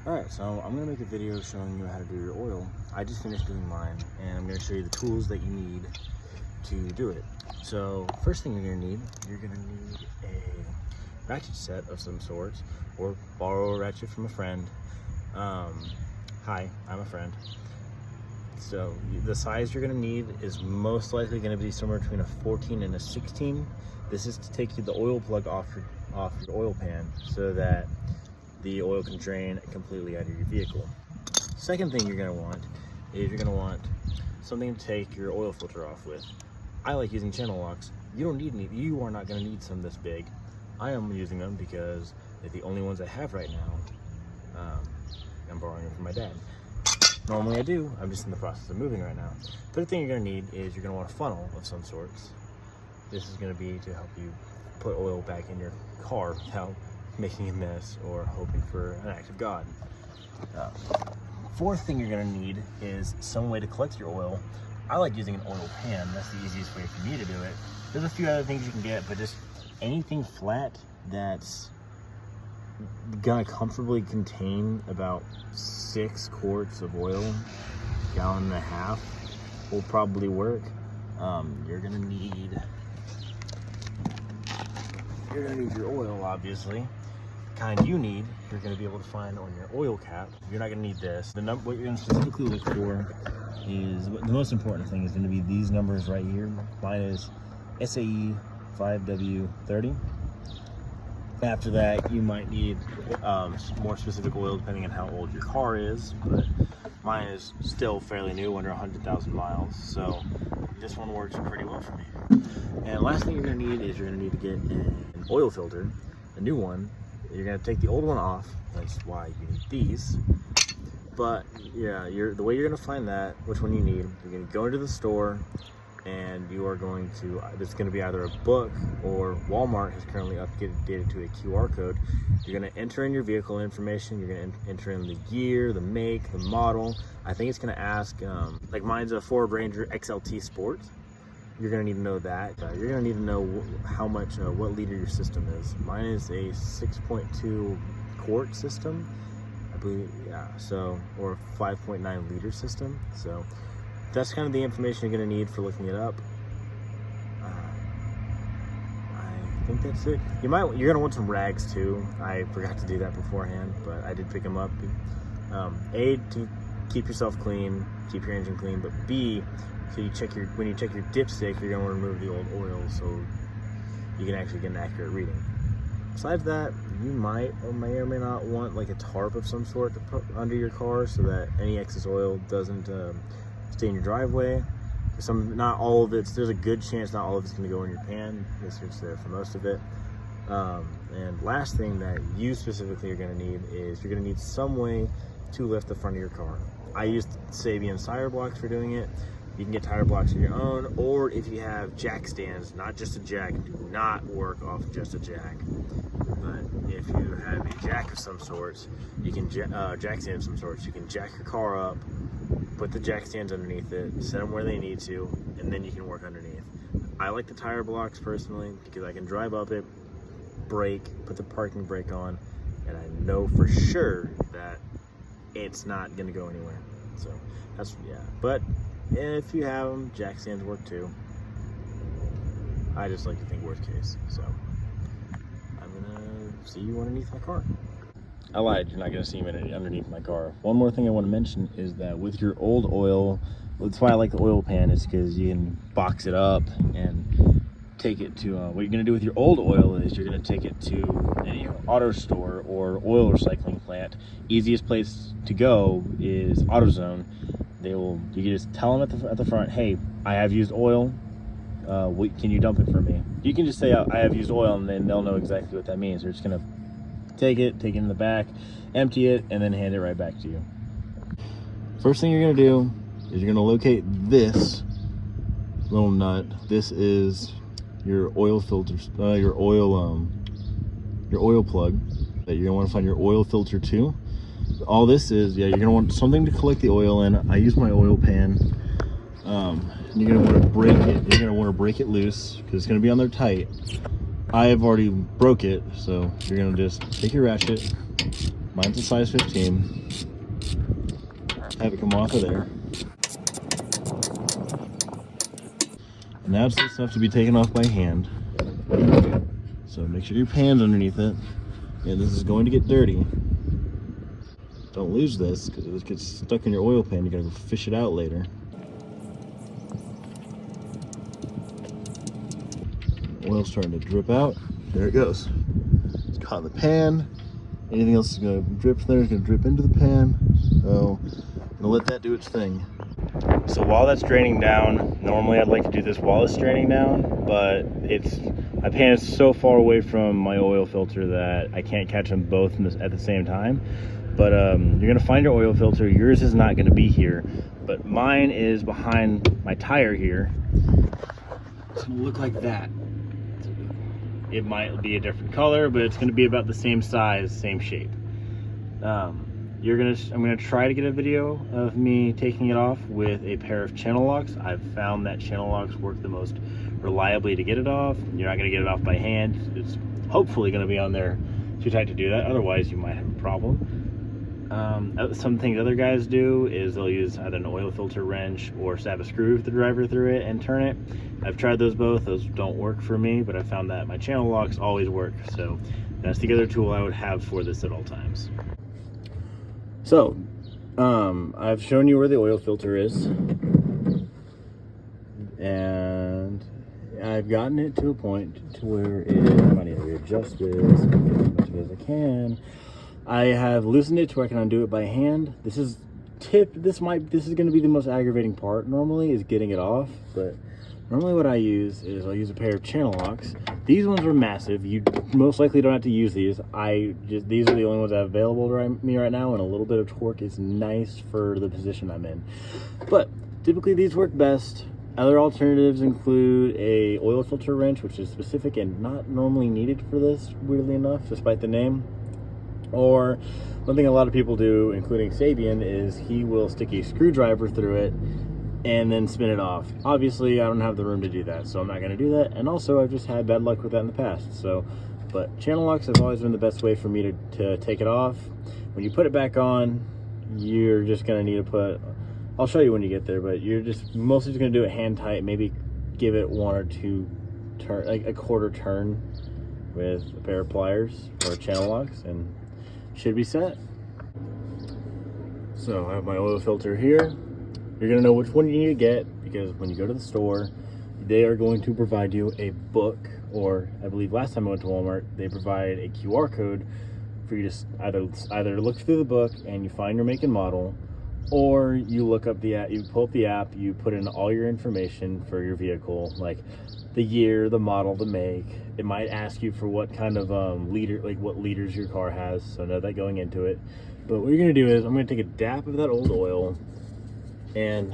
Alright, so I'm going to make a video showing you how to do your oil. I just finished doing mine, and I'm going to show you the tools that you need to do it. So, first thing you're going to need a ratchet set of some sort, or borrow a ratchet from a friend. Hi, I'm a friend. So, the size you're going to need is most likely going to be somewhere between a 14 and a 16. This is to take the oil plug off your oil pan so that the oil can drain completely out of your vehicle. Second thing you're going to want is you're going to want something to take your oil filter off with. I like using channel locks. You are not going to need some this big. I am using them because they're the only ones I have right now. I'm borrowing them from my dad. Normally I do, I'm just in the process of moving right now. Third thing you're going to need is you're going to want a funnel of some sorts. This is going to be to help you put oil back in your car without making a mess or hoping for an act of God. Fourth thing you're going to need is some way to collect your oil. I like using an oil pan. That's the easiest way for me to do it. There's a few other things you can get, but just anything flat that's gonna comfortably contain about 6 quarts of oil, gallon and a half, will probably work. You're gonna need your oil, obviously. The kind you need, you're gonna be able to find on your oil cap. You're not gonna need this. What you're gonna specifically look for is, the most important thing is gonna be these numbers right here. Mine is SAE 5W30. After that, you might need more specific oil depending on how old your car is, but mine is still fairly new, under 100,000 miles, so this one works pretty well for me. And last thing you're going to need is you're going to need to get an oil filter, a new one. You're going to take the old one off. That's why you need these. But yeah, the way you're going to find that, which one you need, you're going to go into the store, and you are going to, it's going to be either a book, or Walmart has currently updated to a QR code. You're going to enter in your vehicle information. You're going to enter in the year, the make, the model. I think it's going to ask, like mine's a Ford Ranger XLT Sport. You're going to need to know that. You're going to need to know how much, what liter your system is. Mine is a 6.2 quart system, I believe, yeah, so, or 5.9 liter system, so that's kind of the information you're going to need for looking it up. I think that's it. You're going to want some rags too. I forgot to do that beforehand, but I did pick them up. A, to keep yourself clean, keep your engine clean, but B, so when you check your dipstick, you're going to want to remove the old oil so you can actually get an accurate reading. Besides that, you may or may not want like a tarp of some sort to put under your car so that any excess oil doesn't stay in your driveway. Not all of there's a good chance not all of it's going to go in your pan. It's there for most of it. And last thing that you specifically are going to need is you're going to need some way to lift the front of your car. I used Sabian tire blocks for doing it. You can get tire blocks of your own, or if you have jack stands, not just a jack, do not work off just a jack. But if you have a jack of some sorts, you can jack stand of some sorts, you can jack your car up, put the jack stands underneath it, set them where they need to, and then you can work underneath. I like the tire blocks personally because I can drive up it, brake, put the parking brake on, and I know for sure that it's not going to go anywhere. So that's, yeah. But if you have them, jack stands work too. I just like to think worst case. So I'm going to see you underneath my car. I lied, you're not going to see me underneath my car. One more thing I want to mention is that with your old oil, that's why I like the oil pan, is because you can box it up and take it to, what you're going to do with your old oil is you're going to take it to any auto store or oil recycling plant. Easiest place to go is AutoZone. You can just tell them at the front, hey, I have used oil, can you dump it for me? You can just say, I have used oil, and then they'll know exactly what that means. They're just going to take it in the back, empty it, and then hand it right back to you. First thing you're going to do is you're going to locate this little nut. This is your oil filter, your oil plug that you're going to want to find your oil filter to. All this is, yeah, you're going to want something to collect the oil in. I use my oil pan. You're going to want to break it. You're going to want to break it loose because it's going to be on there tight. I have already broke it, so you're going to just take your ratchet, Mine's a size 15. Have it come off of there. And now it's this stuff to be taken off by hand. So make sure your pan's underneath it. And this is going to get dirty. Don't lose this, because if it gets stuck in your oil pan, you gotta go fish it out later. Oil's starting to drip out. There it goes. It's caught in the pan. Anything else is gonna drip from there is gonna drip into the pan. So I'm gonna let that do its thing. So while that's draining down, normally I'd like to do this while it's draining down, but my pan is so far away from my oil filter that I can't catch them both at the same time. But you're gonna find your oil filter. Yours is not gonna be here, but mine is behind my tire here. It's gonna look like that. It might be a different color, but it's gonna be about the same size, same shape. I'm gonna try to get a video of me taking it off with a pair of channel locks. I've found that channel locks work the most reliably to get it off. You're not gonna get it off by hand. It's hopefully gonna be on there too tight to do that. Otherwise, you might have a problem. Some things other guys do is they'll use either an oil filter wrench or stab a screw with the driver through it and turn it. I've tried those both. Those don't work for me, but I found that my channel locks always work. So that's the other tool I would have for this at all times. So, I've shown you where the oil filter is, and I've gotten it to a point to where I need to readjust this, as much of it as I can. I have loosened it to where I can undo it by hand. This is going to be the most aggravating part normally, is getting it off, but normally what I use is I'll use a pair of channel locks. These ones are massive. You most likely don't have to use these. These are the only ones I have available to me right now, and a little bit of torque is nice for the position I'm in. But typically these work best. Other alternatives include a oil filter wrench, which is specific and not normally needed for this, weirdly enough, despite the name. Or one thing a lot of people do, including Sabian, is he will stick a screwdriver through it and then spin it off. Obviously, I don't have the room to do that, so I'm not going to do that. And also, I've just had bad luck with that in the past. But channel locks have always been the best way for me to take it off. When you put it back on, you're just going to need to I'll show you when you get there, but you're just mostly just going to do it hand tight. Maybe give it one or two turn, like a quarter turn with a pair of pliers or channel locks, and should be set. So I have my oil filter here. You're gonna know which one you need to get, because when you go to the store, they are going to provide you a book, or I believe last time I went to Walmart, they provide a QR code for you to either look through the book and you find your make and model, or you look up the app, you pull up the app, you put in all your information for your vehicle, like the year, the model, the make. It might ask you for what kind of what liters your car has, so know that going into it. But what you're gonna do is I'm gonna take a dab of that old oil, and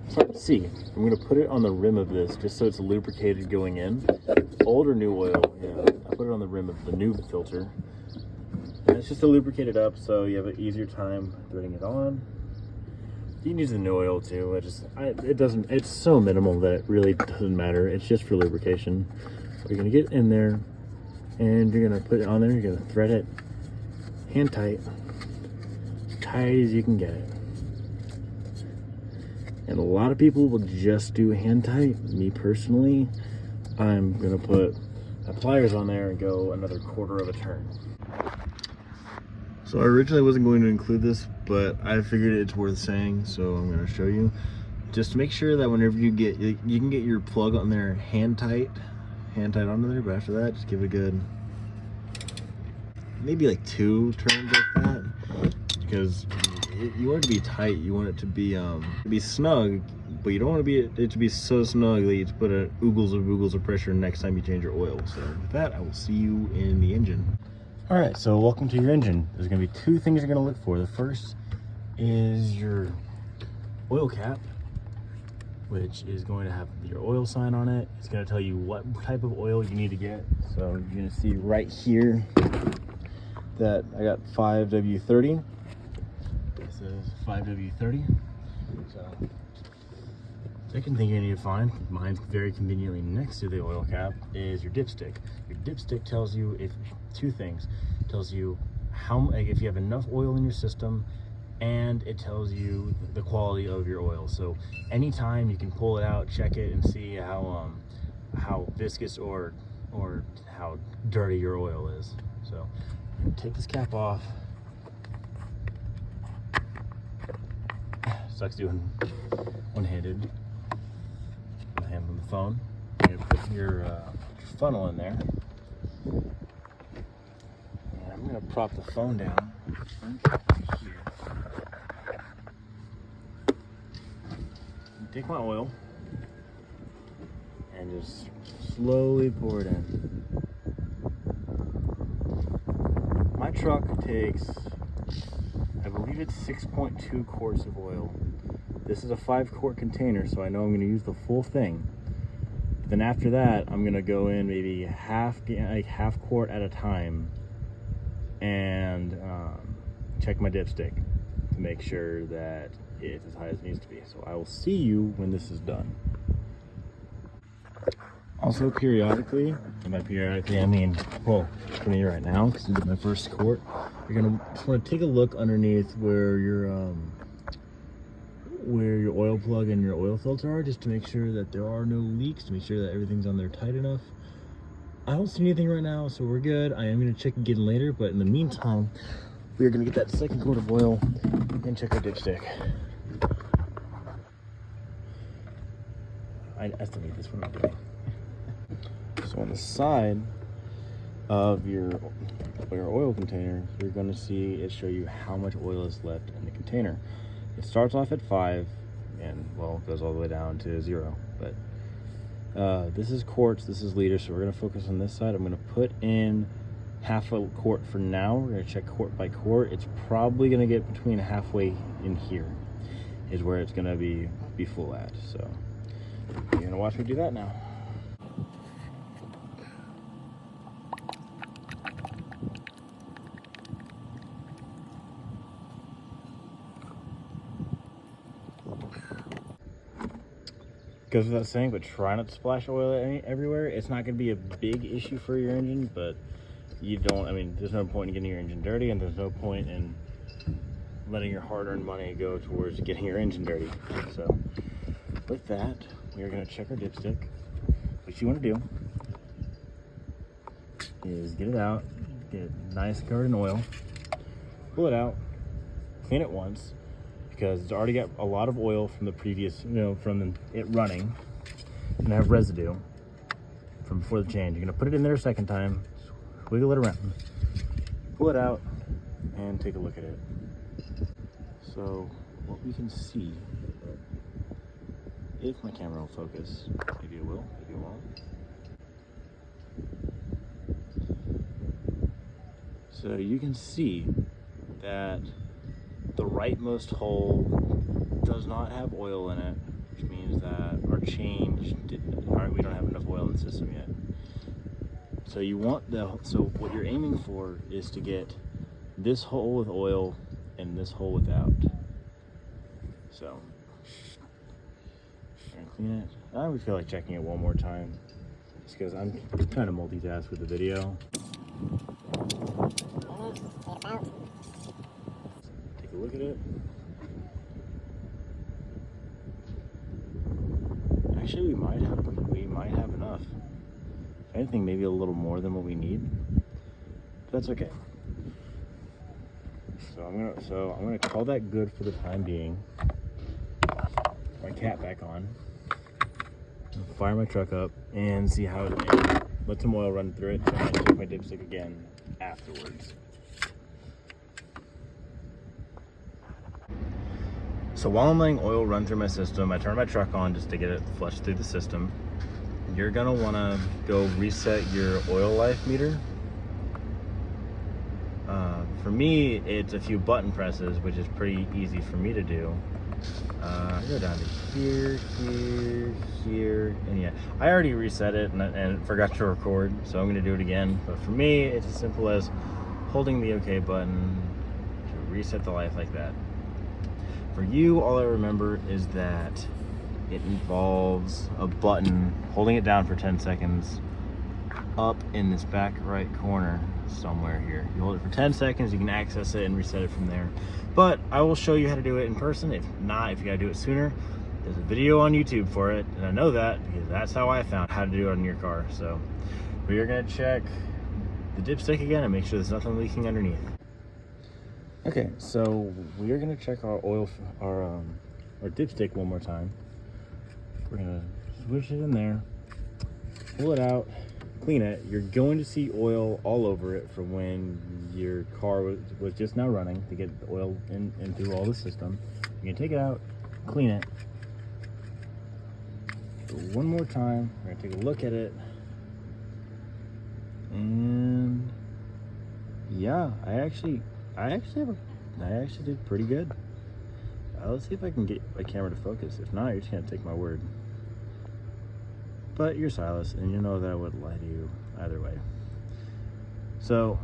it's hard to see. I'm gonna put it on the rim of this just so it's lubricated going in. Old or new oil, yeah. I put it on the rim of the new filter. And it's just to lubricate it up so you have an easier time threading it on. You can use the new oil too. It's so minimal that it really doesn't matter. It's just for lubrication. You're gonna get in there and you're gonna put it on there. You're gonna thread it hand tight, as tight as you can get it. And a lot of people will just do hand tight. Me personally, I'm gonna put my pliers on there and go another quarter of a turn. So I originally wasn't going to include this, but I figured it's worth saying, so I'm going to show you. Just make sure that whenever you can get your plug on there hand tight onto there, but after that, just give it a good, maybe like 2 turns like that, because you want it to be tight. You want it to be snug, but you don't want it to be so snug that you put oogles of pressure next time you change your oil. So with that, I will see you in the engine. All right, so welcome to your engine. There's gonna be 2 things you're gonna look for. The first is your oil cap, which is going to have your oil sign on it. It's gonna tell you what type of oil you need to get. So you're gonna see right here that I got 5W30. This is 5W30. So second thing you need to find, mine's very conveniently next to the oil cap, is your dipstick. Your dipstick tells you 2 things. It tells you like, if you have enough oil in your system, and it tells you the quality of your oil. So anytime you can pull it out, check it, and see how viscous or how dirty your oil is. So take this cap off. Sucks doing one-handed. My hand on the phone. You're gonna put your funnel in there. And I'm gonna prop the phone down here. Take my oil and just slowly pour it in. My truck takes, I believe it's 6.2 quarts of oil. This is a 5-quart container, so I know I'm going to use the full thing. Then after that, I'm going to go in maybe half quart at a time and check my dipstick to make sure that it's as high as it needs to be. So I will see you when this is done. Also, periodically, and by periodically I mean, well, for me right now, because I did my first quart, you're gonna just want to take a look underneath where your oil plug and your oil filter are, just to make sure that there are no leaks, to make sure that everything's on there tight enough. I don't see anything right now, so we're good. I am gonna check again later, but in the meantime, we are gonna get that second quart of oil and check our dipstick. I still need this one. I'm doing. So on the side of your oil container, you're going to see it show you how much oil is left in the container. It starts off at 5 and, well, goes all the way down to 0. But this is quarts, this is liters, so we're going to focus on this side. I'm going to put in half a quart for now. We're going to check quart by quart. It's probably going to get between halfway in here is where it's going to be full at. So you're going to watch me do that now. Goes without saying, but try not to splash oil everywhere. It's not going to be a big issue for your engine, but there's no point in getting your engine dirty, and there's no point in letting your hard-earned money go towards getting your engine dirty. So with that, we are going to check our dipstick. What you want to do is get it out, get it nice covered in oil, pull it out, clean it once, because it's already got a lot of oil from the previous, from it running, and have residue from before the change. You're gonna put it in there a second time, wiggle it around, pull it out, and take a look at it. So what we can see, if my camera will focus, maybe it will, maybe it won't. So you can see that the rightmost hole does not have oil in it, which means that our change we don't have enough oil in the system yet. So what you're aiming for is to get this hole with oil and this hole without. So I'm gonna clean it. I would feel like checking it one more time, just because I'm trying to multitask with the video. Take a look at it. Actually, we might have enough. If anything, maybe a little more than what we need. But that's okay. So I'm gonna call that good for the time being. My cap back on. Fire my truck up and see how it is. Let some oil run through it, and check my dipstick again afterwards. So while I'm letting oil run through my system, I turn my truck on just to get it flushed through the system. You're gonna wanna go reset your oil life meter. For me, it's a few button presses, which is pretty easy for me to do. I go down to here, and yeah, I already reset it and forgot to record, so I'm gonna do it again. But for me, it's as simple as holding the OK button to reset the life like that. For you, all I remember is that it involves a button, holding it down for 10 seconds up in this back right corner. somewhere here. You hold it for 10 seconds, you can access it and reset it from there. But I will show you how to do it in person. If not, if you gotta do it sooner, there's a video on YouTube for it, and I know that because that's how I found how to do it on your car. So we are gonna check the dipstick again and make sure there's nothing leaking underneath. Okay, so we are gonna check our our dipstick one more time. We're gonna switch it in there, pull it out, clean it. You're going to see oil all over it from when your car was just now running to get the oil in through all the system. You're gonna take it out, clean it. So one more time, we're gonna take a look at it. And yeah, I actually did pretty good. Let's see if I can get my camera to focus. If not, you're just gonna take my word. But you're Silas, and you know that I wouldn't lie to you either way. So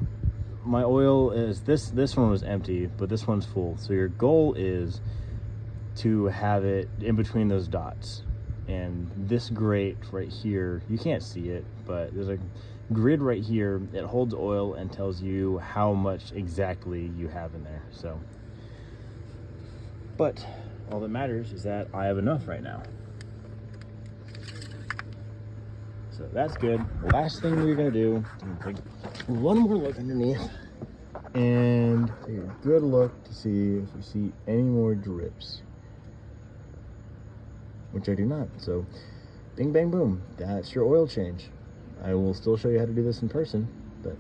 my oil is this one was empty, but this one's full. So your goal is to have it in between those dots. And this grate right here, you can't see it, but there's a grid right here. It holds oil and tells you how much exactly you have in there. So, but all that matters is that I have enough right now. So that's good. The last thing we're gonna do, take one more look underneath and take a good look to see if we see any more drips, which I do not. So bing, bang, boom, that's your oil change. I will still show you how to do this in person, but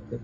yep.